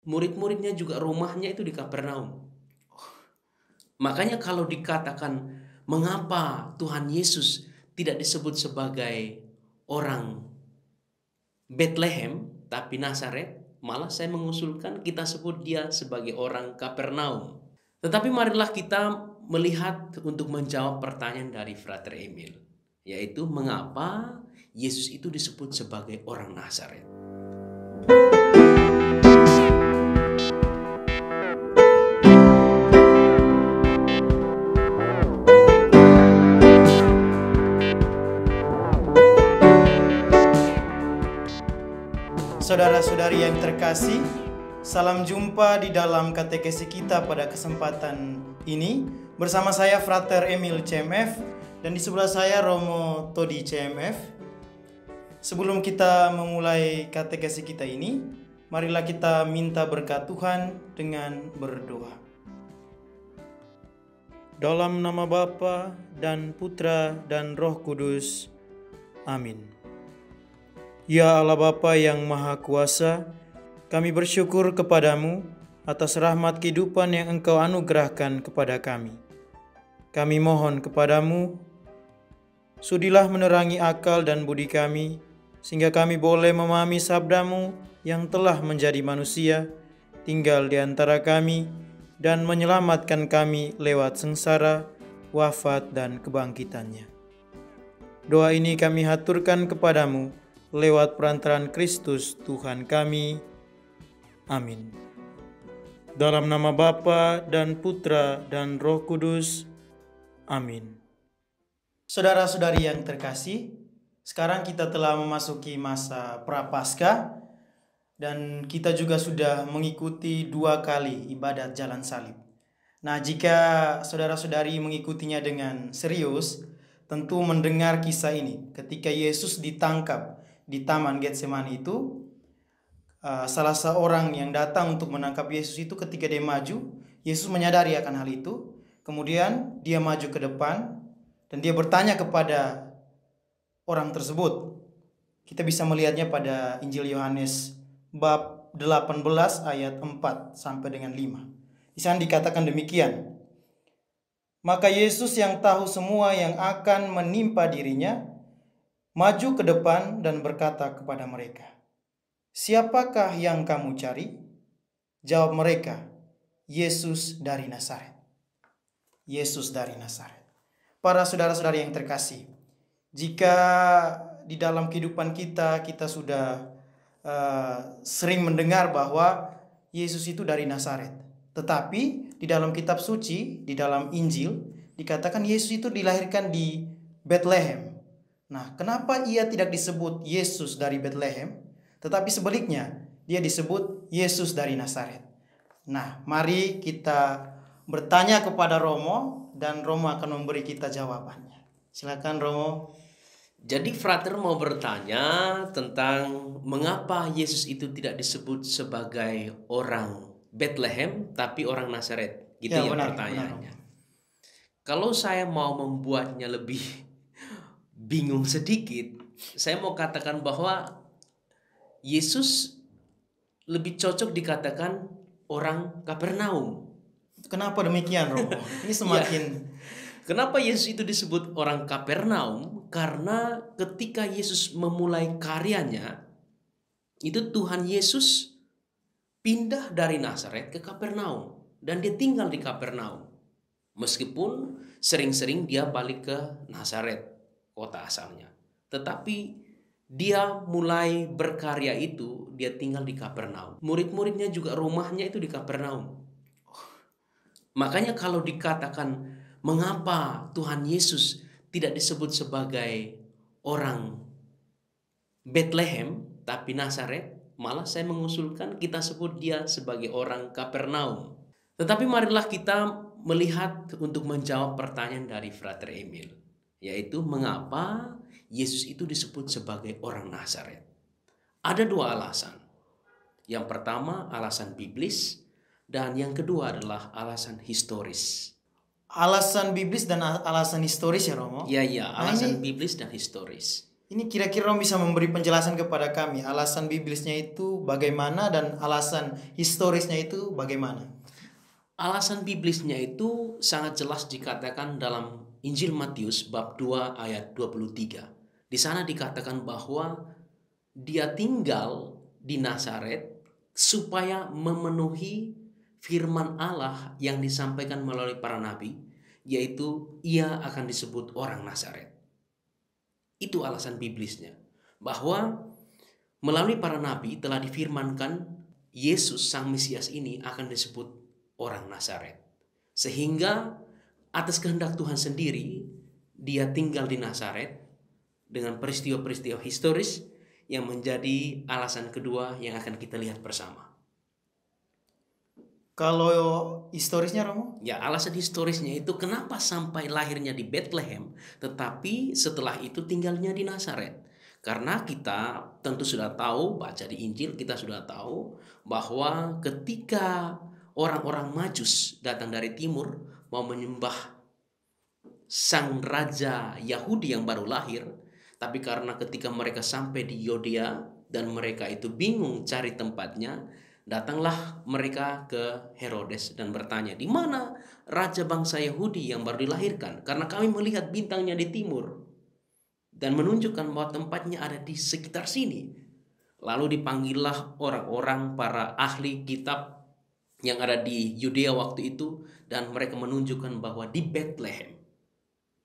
murid-muridnya juga rumahnya itu di Kapernaum. Makanya kalau dikatakan mengapa Tuhan Yesus tidak disebut sebagai orang Bethlehem tapi Nazaret, malah saya mengusulkan kita sebut dia sebagai orang Kapernaum. Tetapi marilah kita melihat untuk menjawab pertanyaan dari Frater Emil, yaitu mengapa Yesus itu disebut sebagai orang Nazaret. Saudara-saudari yang terkasih, salam jumpa di dalam katekesi kita pada kesempatan ini bersama saya Frater Emil CMF dan di sebelah saya Romo Todi CMF. Sebelum kita memulai katekesi kita ini, marilah kita minta berkat Tuhan dengan berdoa. Dalam nama Bapa dan Putra dan Roh Kudus. Amin. Ya Allah Bapa yang Maha Kuasa, kami bersyukur kepadamu atas rahmat kehidupan yang Engkau anugerahkan kepada kami. Kami mohon kepadamu, sudilah menerangi akal dan budi kami, sehingga kami boleh memahami sabdamu yang telah menjadi manusia, tinggal di antara kami, dan menyelamatkan kami lewat sengsara, wafat, dan kebangkitannya. Doa ini kami haturkan kepadamu, lewat perantaraan Kristus Tuhan kami. Amin. Dalam nama Bapa dan Putra dan Roh Kudus. Amin. Saudara-saudari yang terkasih, sekarang kita telah memasuki masa Prapaskah dan kita juga sudah mengikuti 2 kali ibadat jalan salib. Nah, jika saudara-saudari mengikutinya dengan serius, tentu mendengar kisah ini ketika Yesus ditangkap di Taman Getsemani itu, salah seorang yang datang untuk menangkap Yesus itu ketika dia maju, Yesus menyadari akan hal itu. Kemudian dia maju ke depan dan dia bertanya kepada orang tersebut. Kita bisa melihatnya pada Injil Yohanes bab 18 ayat 4 sampai dengan 5. Di sana dikatakan demikian. Maka Yesus yang tahu semua yang akan menimpa dirinya maju ke depan dan berkata kepada mereka, "Siapakah yang kamu cari?" Jawab mereka, "Yesus dari Nazaret." Yesus dari Nazaret. Para saudara-saudari yang terkasih, jika di dalam kehidupan kita sudah sering mendengar bahwa Yesus itu dari Nazaret, tetapi di dalam kitab suci, di dalam Injil, dikatakan Yesus itu dilahirkan di Bethlehem. Nah, kenapa ia tidak disebut Yesus dari Bethlehem, tetapi sebaliknya dia disebut Yesus dari Nazaret? Nah, mari kita bertanya kepada Romo dan Romo akan memberi kita jawabannya. Silakan Romo. Jadi Frater mau bertanya tentang mengapa Yesus itu tidak disebut sebagai orang Bethlehem tapi orang Nazaret. Gitu ya, benar, pertanyaannya. benar. Kalau saya mau membuatnya lebih bingung sedikit, saya mau katakan bahwa Yesus lebih cocok dikatakan orang Kapernaum. Kenapa demikian, Romo? Ini semakin Kenapa Yesus itu disebut orang Kapernaum? Karena ketika Yesus memulai karyanya, itu Tuhan Yesus pindah dari Nazaret ke Kapernaum dan dia tinggal di Kapernaum. Meskipun sering-sering dia balik ke Nazaret, kota asalnya. Tetapi dia mulai berkarya itu, dia tinggal di Kapernaum. Murid-muridnya juga rumahnya itu di Kapernaum. Makanya kalau dikatakan mengapa Tuhan Yesus tidak disebut sebagai orang Bethlehem tapi Nazaret, malah saya mengusulkan kita sebut dia sebagai orang Kapernaum. Tetapi marilah kita melihat untuk menjawab pertanyaan dari Frater Emil, yaitu mengapa Yesus itu disebut sebagai orang Nazaret. Ada 2 alasan. Yang pertama alasan biblis dan yang kedua adalah alasan historis. alasan biblis dan alasan historis ya, Romo? Iya, alasan biblis dan historis. Ini kira-kira bisa memberi penjelasan kepada kami alasan biblisnya itu bagaimana dan alasan historisnya itu bagaimana? Alasan biblisnya itu sangat jelas dikatakan dalam Injil Matius bab 2 ayat 23. Di sana dikatakan bahwa dia tinggal di Nazaret supaya memenuhi firman Allah yang disampaikan melalui para nabi, yaitu ia akan disebut orang Nazaret. Itu alasan biblisnya. Bahwa melalui para nabi telah difirmankan Yesus sang Mesias ini akan disebut orang Nazaret. Sehingga atas kehendak Tuhan sendiri dia tinggal di Nazaret dengan peristiwa-peristiwa historis yang menjadi alasan kedua yang akan kita lihat bersama. Kalau historisnya Romo? Ya, alasan historisnya itu kenapa sampai lahirnya di Bethlehem, tetapi setelah itu tinggalnya di Nazaret. Karena kita tentu sudah tahu, baca di Injil kita sudah tahu bahwa ketika orang-orang Majus datang dari timur mau menyembah sang raja Yahudi yang baru lahir, tapi karena ketika mereka sampai di Yudea dan mereka itu bingung cari tempatnya, datanglah mereka ke Herodes dan bertanya, "Di mana raja bangsa Yahudi yang baru dilahirkan? Karena kami melihat bintangnya di timur dan menunjukkan bahwa tempatnya ada di sekitar sini." Lalu dipanggillah orang-orang para ahli kitab yang ada di Yudea waktu itu, dan mereka menunjukkan bahwa di Bethlehem,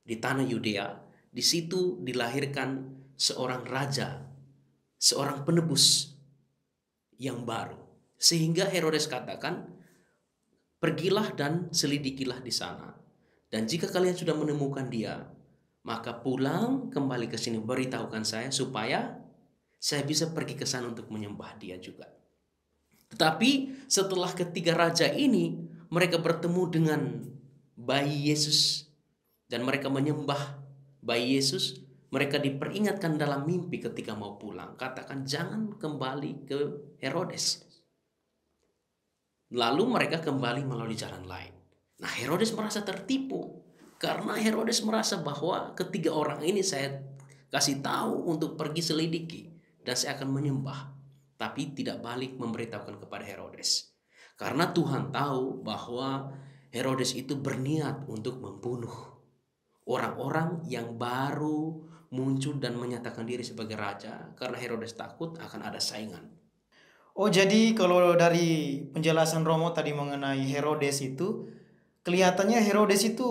di tanah Yudea, di situ dilahirkan seorang raja, seorang penebus yang baru. Sehingga Herodes katakan, "Pergilah dan selidikilah di sana. Dan jika kalian sudah menemukan dia, maka pulang kembali ke sini, beritahukan saya supaya saya bisa pergi ke sana untuk menyembah dia juga." Tetapi setelah ketiga raja ini, mereka bertemu dengan bayi Yesus dan mereka menyembah bayi Yesus. Mereka diperingatkan dalam mimpi ketika mau pulang, katakan jangan kembali ke Herodes. Lalu mereka kembali melalui jalan lain. Nah, Herodes merasa tertipu karena Herodes merasa bahwa ketiga orang ini saya kasih tahu untuk pergi selidiki dan saya akan menyembah, tapi tidak balik memberitahukan kepada Herodes. Karena Tuhan tahu bahwa Herodes itu berniat untuk membunuh orang-orang yang baru muncul dan menyatakan diri sebagai raja, karena Herodes takut akan ada saingan. Oh, jadi kalau dari penjelasan Romo tadi mengenai Herodes itu, kelihatannya Herodes itu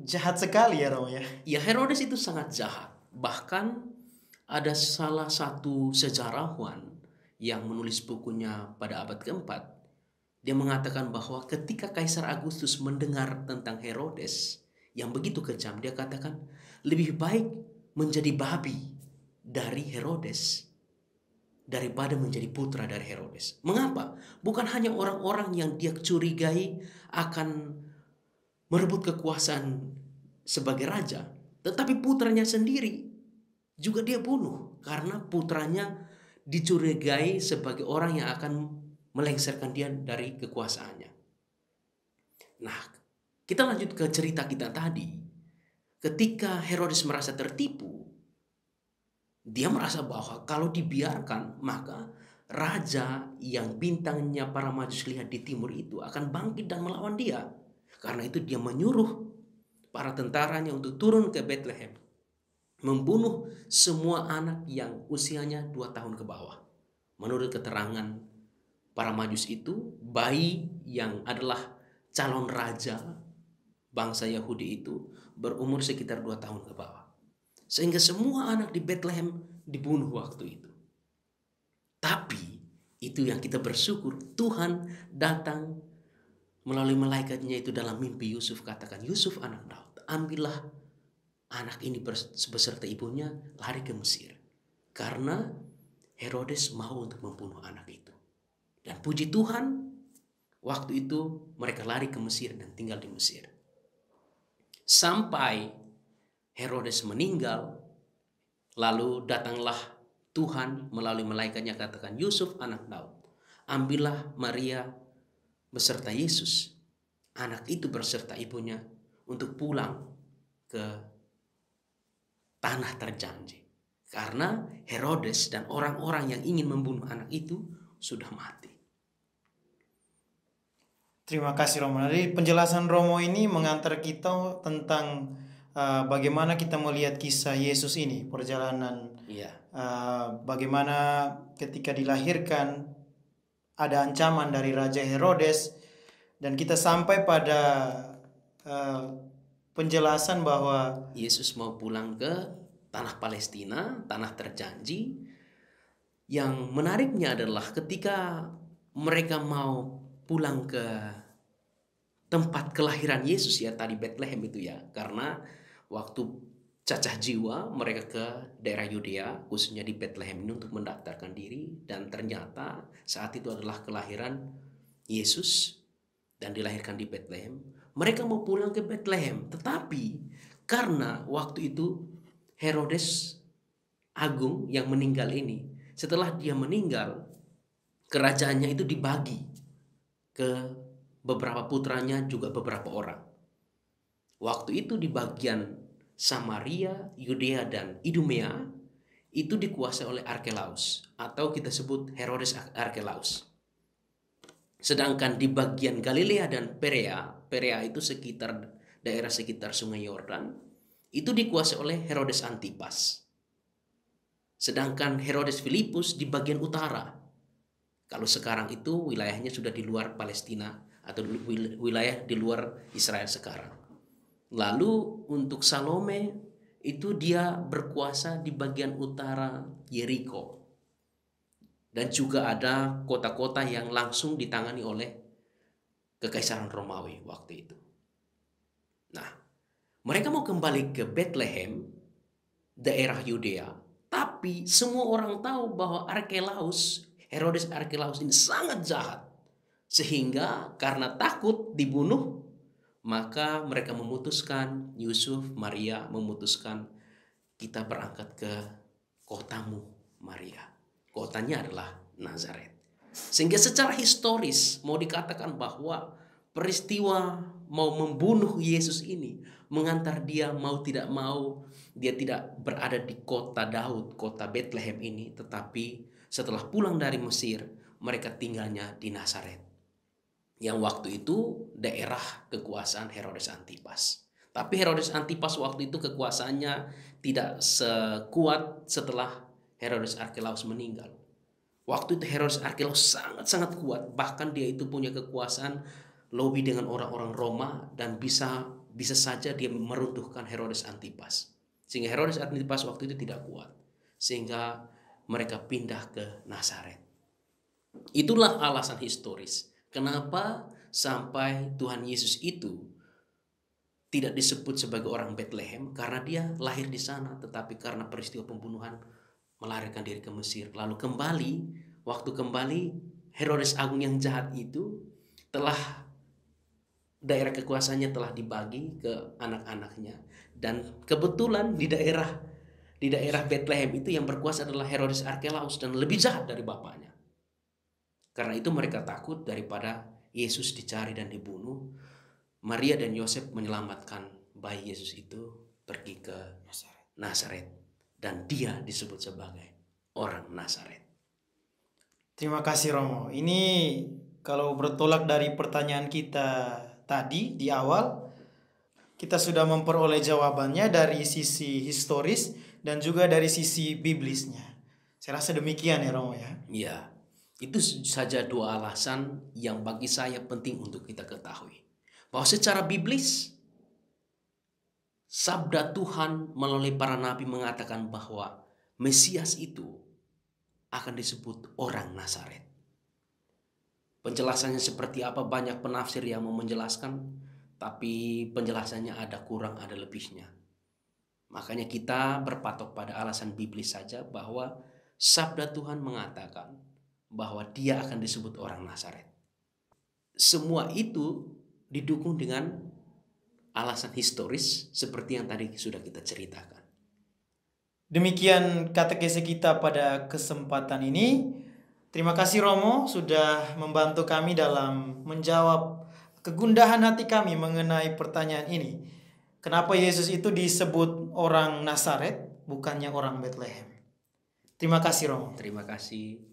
jahat sekali ya Romo ya. Ya, Herodes itu sangat jahat. Bahkan ada salah satu sejarawan yang menulis bukunya pada abad keempat. Dia mengatakan bahwa ketika Kaisar Agustus mendengar tentang Herodes yang begitu kejam, dia katakan lebih baik menjadi babi dari Herodes daripada menjadi putra dari Herodes. Mengapa? Bukan hanya orang-orang yang dia curigai akan merebut kekuasaan sebagai raja, tetapi putranya sendiri juga dia bunuh karena putranya dicurigai sebagai orang yang akan melengsarkan dia dari kekuasaannya. Nah, kita lanjut ke cerita kita tadi. Ketika Herodes merasa tertipu, dia merasa bahwa kalau dibiarkan, maka raja yang bintangnya para Majus lihat di timur itu akan bangkit dan melawan dia. Karena itu dia menyuruh para tentaranya untuk turun ke Bethlehem, membunuh semua anak yang usianya 2 tahun ke bawah. Menurut keterangan para Majus itu, bayi yang adalah calon raja bangsa Yahudi itu berumur sekitar 2 tahun ke bawah. Sehingga semua anak di Bethlehem dibunuh waktu itu. Tapi itu yang kita bersyukur, Tuhan datang melalui malaikatnya itu dalam mimpi Yusuf, katakan, "Yusuf anak Daud, ambillah anak ini beserta ibunya, lari ke Mesir." Karena Herodes mau untuk membunuh anak itu. Dan puji Tuhan, waktu itu mereka lari ke Mesir dan tinggal di Mesir. Sampai Herodes meninggal, lalu datanglah Tuhan melalui malaikatnya, katakan, "Yusuf anak Daud, ambillah Maria beserta Yesus, anak itu beserta ibunya, untuk pulang ke tanah terjanji." Karena Herodes dan orang-orang yang ingin membunuh anak itu sudah mati. Terima kasih Romo. Dari penjelasan Romo ini mengantar kita tentang bagaimana kita melihat kisah Yesus ini, perjalanan Iya. bagaimana ketika dilahirkan ada ancaman dari Raja Herodes, dan kita sampai pada penjelasan bahwa Yesus mau pulang ke tanah Palestina, tanah terjanji. Yang menariknya adalah ketika mereka mau pulang ke tempat kelahiran Yesus ya, tadi Bethlehem itu ya, karena waktu cacah jiwa mereka ke daerah Yudea, khususnya di Bethlehem ini untuk mendaftarkan diri, dan ternyata saat itu adalah kelahiran Yesus dan dilahirkan di Bethlehem. Mereka mau pulang ke Bethlehem, tetapi karena waktu itu Herodes Agung yang meninggal ini, setelah dia meninggal, kerajaannya itu dibagi ke beberapa putranya juga beberapa orang. Waktu itu di bagian Samaria, Yudea, dan Idumea itu dikuasai oleh Arkelaus, atau kita sebut Herodes Arkelaus. Sedangkan di bagian Galilea dan Perea itu daerah sekitar Sungai Yordan, itu dikuasai oleh Herodes Antipas. Sedangkan Herodes Filipus di bagian utara. Kalau sekarang itu wilayahnya sudah di luar Palestina atau wilayah di luar Israel sekarang. Lalu untuk Salome itu dia berkuasa di bagian utara Yeriko. Dan juga ada kota-kota yang langsung ditangani oleh Kekaisaran Romawi waktu itu. Nah, mereka mau kembali ke Bethlehem, daerah Yudea, tapi semua orang tahu bahwa Herodes Arkelaus ini sangat jahat. Sehingga karena takut dibunuh, maka mereka memutuskan, Yusuf, Maria memutuskan, kita berangkat ke kotamu Maria. Kotanya adalah Nazaret. Sehingga secara historis mau dikatakan bahwa peristiwa mau membunuh Yesus ini mengantar dia mau tidak mau, dia tidak berada di kota Daud, kota Bethlehem ini, tetapi setelah pulang dari Mesir, mereka tinggalnya di Nazaret, yang waktu itu daerah kekuasaan Herodes Antipas. Tapi Herodes Antipas waktu itu kekuasaannya tidak sekuat setelah Herodes Arkelaus meninggal. Waktu itu Herodes Arkelaus sangat-sangat kuat, bahkan dia itu punya kekuasaan lobby dengan orang-orang Roma, dan bisa saja dia meruntuhkan Herodes Antipas. Sehingga Herodes Antipas waktu itu tidak kuat, sehingga mereka pindah ke Nazaret. Itulah alasan historis kenapa sampai Tuhan Yesus itu tidak disebut sebagai orang Bethlehem, karena dia lahir di sana, tetapi karena peristiwa pembunuhan melarikan diri ke Mesir. Lalu waktu kembali Herodes Agung yang jahat itu telah daerah kekuasaannya telah dibagi ke anak-anaknya, dan kebetulan di daerah Bethlehem itu yang berkuasa adalah Herodes Arkelaus dan lebih jahat dari bapaknya. Karena itu mereka takut daripada Yesus dicari dan dibunuh, Maria dan Yosef menyelamatkan bayi Yesus itu pergi ke Nazaret, dan dia disebut sebagai orang Nazaret. terima kasih Romo. Ini kalau bertolak dari pertanyaan kita tadi di awal, kita sudah memperoleh jawabannya dari sisi historis dan juga dari sisi biblisnya. Saya rasa demikian ya Romo ya. Ya, itu saja dua alasan yang bagi saya penting untuk kita ketahui. Bahwa secara biblis, sabda Tuhan melalui para nabi mengatakan bahwa Mesias itu akan disebut orang Nazaret. Penjelasannya seperti apa, banyak penafsir yang mau menjelaskan, tapi penjelasannya ada kurang, ada lebihnya. Makanya kita berpatok pada alasan biblis saja, bahwa sabda Tuhan mengatakan bahwa dia akan disebut orang Nazaret. Semua itu didukung dengan alasan historis seperti yang tadi sudah kita ceritakan. Demikian katekese kita pada kesempatan ini. Terima kasih Romo sudah membantu kami dalam menjawab kegundahan hati kami mengenai pertanyaan ini. Kenapa Yesus itu disebut orang Nazaret, bukannya orang Bethlehem? Terima kasih Romo. Terima kasih.